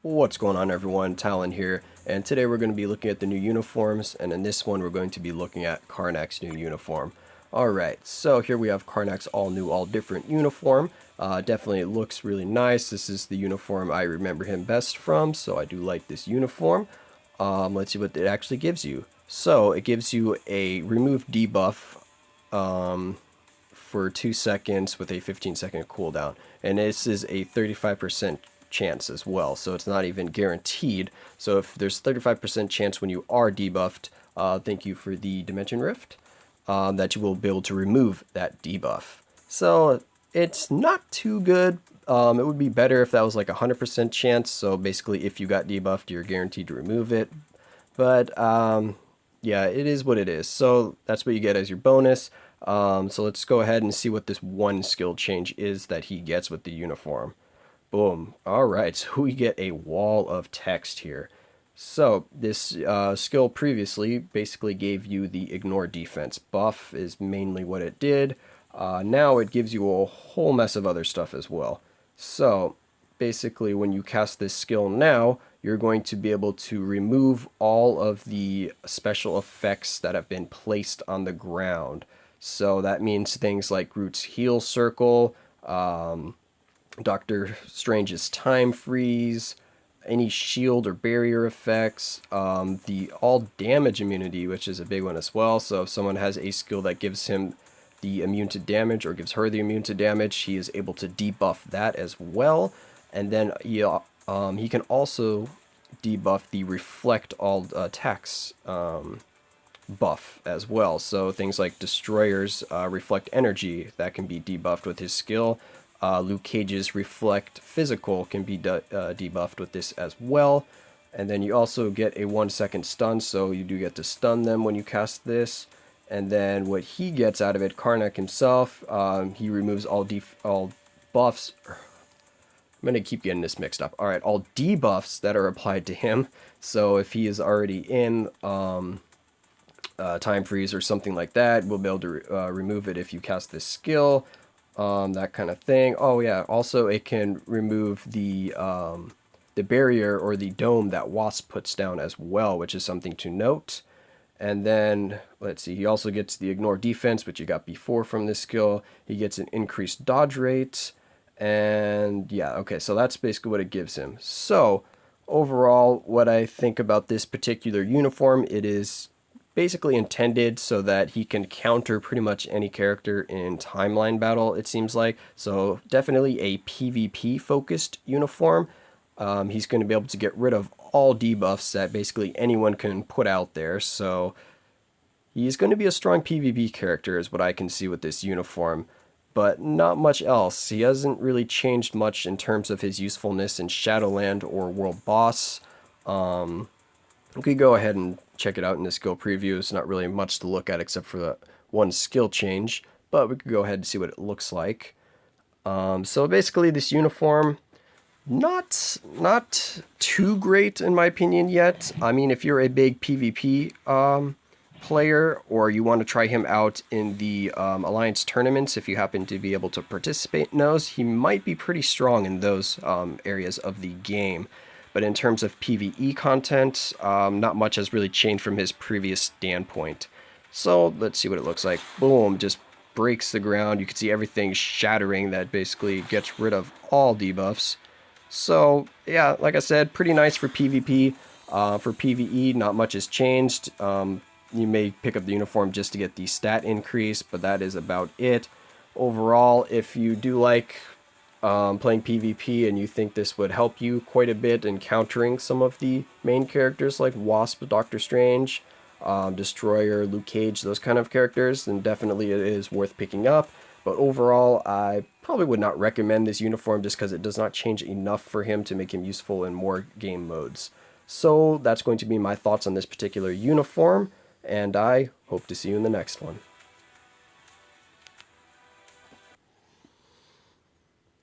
What's going on, everyone? Talon here, and today we're going to be looking at the new uniforms, and in this one we're going to be looking at Karnak's new uniform. Alright, so here we have Karnak's all new, all different uniform. Definitely it looks really nice. This is the uniform I remember him best from, so I do like this uniform. Let's see what it actually gives you. So it gives you a remove debuff for 2 seconds with a 15-second cooldown, and this is a 35% chance as well, so it's not even guaranteed. So if there's 35% chance when you are debuffed, thank you for the Dimension Rift, that you will be able to remove that debuff. So it's not too good. It would be better if that was like 100% chance, so basically if you got debuffed you're guaranteed to remove it. But yeah, it is what it is. So that's what you get as your bonus. So let's go ahead and see what this one skill change is that he gets with the uniform. Boom. Alright, so we get a wall of text here. So this skill previously basically gave you the ignore defense buff is mainly what it did. Now it gives you a whole mess of other stuff as well. So basically when you cast this skill now, you're going to be able to remove all of the special effects that have been placed on the ground. So that means things like Groot's heal circle, Doctor Strange's time freeze, any shield or barrier effects, the all damage immunity, which is a big one as well. So if someone has a skill that gives him the immune to damage or gives her the immune to damage, he is able to debuff that as well. And then he can also debuff the reflect all attacks buff as well. So things like Destroyer's reflect energy, that can be debuffed with his skill. Luke Cage's reflect physical can be debuffed with this as well. And then you also get a 1-second stun, so you do get to stun them when you cast this. And then what he gets out of it, Karnak himself, he removes all buffs. I'm going to keep getting this mixed up. Alright, all debuffs that are applied to him. So if he is already in time freeze or something like that, we'll be able to remove it if you cast this skill. That kind of thing. Oh yeah, also it can remove the barrier or the dome that Wasp puts down as well, which is something to note. And then, let's see, he also gets the ignore defense, which you got before from this skill. He gets an increased dodge rate. And yeah, okay, so that's basically what it gives him. So, overall, what I think about this particular uniform, it is basically intended so that he can counter pretty much any character in timeline battle, it seems like. So definitely a PvP focused uniform. He's going to be able to get rid of all debuffs that basically anyone can put out there. So he's going to be a strong PvP character is what I can see with this uniform. But not much else. He hasn't really changed much in terms of his usefulness in Shadowland or World Boss. We could go ahead and check it out in the skill preview. It's not really much to look at except for the one skill change, but we could go ahead and see what it looks like. So basically this uniform, not too great in my opinion yet. I mean, if you're a big PvP player or you want to try him out in the Alliance tournaments, if you happen to be able to participate in those, he might be pretty strong in those areas of the game. But in terms of PvE content, not much has really changed from his previous standpoint. So let's see what it looks like. Boom, just breaks the ground. You can see everything shattering. That basically gets rid of all debuffs. So yeah, like I said, pretty nice for PvP. For PvE, not much has changed. You may pick up the uniform just to get the stat increase, but that is about it. Overall, if you do like playing PvP and you think this would help you quite a bit in countering some of the main characters like Wasp, Doctor Strange, Destroyer, Luke Cage, those kind of characters, then definitely it is worth picking up. But overall, I probably would not recommend this uniform just because it does not change enough for him to make him useful in more game modes. So that's going to be my thoughts on this particular uniform, and I hope to see you in the next one.